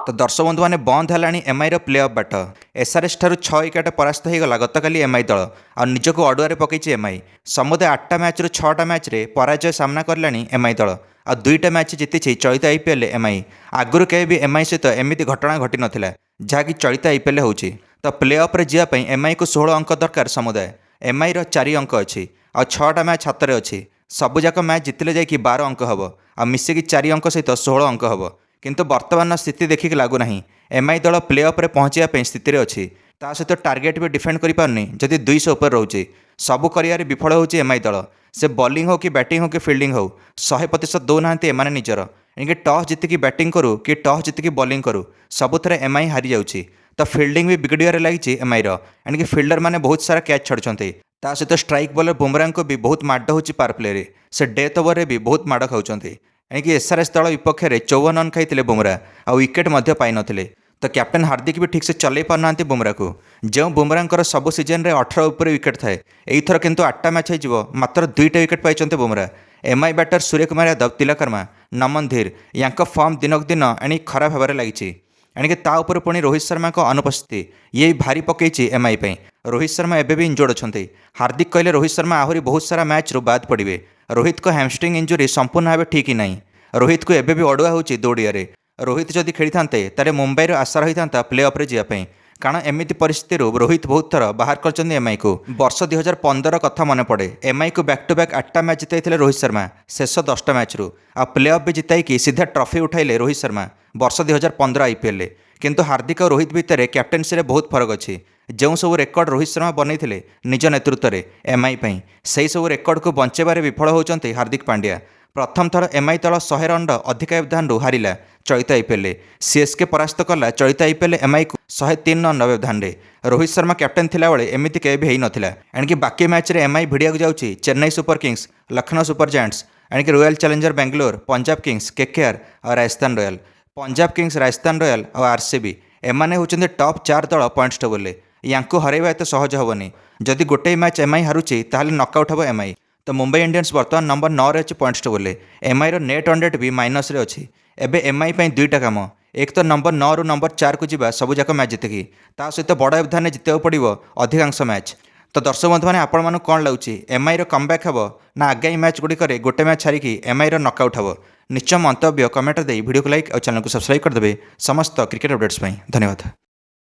तो दर्शक बंधु मैंने बंद है एमआई प्ले अफ बाट एसआरएस ठार 6 विकेट परास्त होगा गतकाली एमआई दल आ निजक अड़ुआ पकई एमआई समुदाय 8टा मैच रु 6टा मैच रे पराजय सामना करला एमआई दल आ 2टा मैच जीति चलित आईपीएल एमआई आगुरी केवे भी एमआई सहित एमती घटना घटी नाला जहाँकि चलित आईपीएल हो प्ले अफ्रे जावाई एमआई को 16 अंक दरकार समुदाय एमआई 4 अंक अच्छी आ 6टा मैच हाथ में अच्छी सबुजाक मैच जितले जाकि 12 अंक हम आ मिसेकी 4 अंक सहित 16 अंक हम किंतु वर्तमान स्थिति देखिक लगुना एमआई दल प्ले अफ्रे पहुँचा स्थित अच्छी ता सहित टार्गेट भी डिफेंड करें जदि 200 उपर रोचे सबू कर विफल हो एमआई दल से बॉलिंग हो कि बैटिंग हो कि फील्डिंग हो 100% दौना एमाने निजर एणिक टॉस जीतिकी बैटिंग करूँ कि टॉस जीतिकी बॉलिंग करूँ सबुथ एमआई हारी जाऊँगी तो फील्डिंग भी बिगड़े लगी एमआईर एणिक फिल्डर मैंने बहुत सारा कैच छाड़ुंट ता सहित स्ट्राइक बॉलर बुमराह को भी बहुत माड़ हो पावर प्ले से डेथ ओवर रे भी बहुत माड़ खाऊँ एणिक एसआरएस दल विपक्ष में 54 रन खाई बुमराह आ विकेट पाई नथिले तो कैप्टेन हार्दिक भी ठीक से चलई पारना बुमराह को जो बुमराह सब सीजन रे 18 उपर विकेट थाए एथर किंतु 8टा मैच हो मात्र 2टा विकेट पाई बुमराह एमआई बैटर सूर्य कुमार यादव तिलकर्मा नमन धीर या फॉर्म दिनक दिन एणिक खराब होबार लगी एणिक ता उपर पुणी रोहित शर्मा को अनुपस्थिति ये भारी पकई एमआई पे रोहित शर्मा एबे भी इंजोर्ड अच्छा हार्दिक कहले रोहित शर्मा आहरी बहुत सारा मैच रू बाद पड़े रोहित को हैमस्ट्रिंग इंजुरी संपूर्ण भाव ठीक ही नहीं रोहित को एबे भी अड़ुआ होची दौड़िया रोहित जदि खेली था मुंबईर आशा रही था प्ले अफ्रे जावाई कारण एमती परिस्थिति रोहित बहुत थर बाहर कर एमआई को वर्ष 2015 कथा मन पड़े एमआई को बैक टू बैक 8टा मैच जिताई रोहित शर्मा शेष 10टा मैच रू आ प्ले अफ भी जिताई सीधा ट्रॉफी उठाइले रोहित शर्मा वर्ष 2015 आईपीएल किंतु हार्दिक और रोहित भितर कैप्टेन्सी बहुत फरक अच्छी जो सब रेकर्ड रोहित शर्मा बनई निज नेतृत्व में एमआई से सब रेकर्ड को बंचाइबार विफल होती हार्दिक पांड्या प्रथम थर एमआई दल 100 रन अधिक व्यवधान हारिला चलित आईपीएल सीएसके परास्त कला चलित आईपीएल एमआई को 103 रन व्यवधान में रोहित शर्मा कैप्टेन थिला बेले एमती केवे भी होता एणिक बाकी मैच रे एमआई भिड़िया जाऊँगी Chennai Super Kings Lucknow Super Giants एणिक Royal Challenger Bangalore Punjab Kings KKR और Rajasthan Royal Punjab Kings Rajasthan Royal और आरसीबी एमाने होचंदे टॉप 4 दल पॉइंट्स टेबल यांको हरैबा एत सहज हेनी जदि गोटे मैच एमआई हारुची ताहले नॉकआउट हम एमआई तो मुंबई इंडियंस बर्तमान नंबर 9 रे अच्छे पॉइंट्स टेबल एमआईर नेट रन रेट भी माइनस रे अच्छी एबे एमआई पे 2टा काम एक तो नंबर 9 रु नंबर 4 को जीवा सबुजाक मैच जितकी ता सहित बड़ व्यवधान जितने पड़ो अधिकांश मैच तो दर्शक बंधु मैंने आपण कौन लगुच एमआईर कमबैक हम ना आगामी मैच गुड़िक गोटे मैच हारिकी एमआईर नॉकआउट हम निश्चय मंतव्य कमेंट दे वीडियो को लाइक और चैनल को सब्सक्राइब करदे समस्त क्रिकेट अपडेट्स धन्यवाद।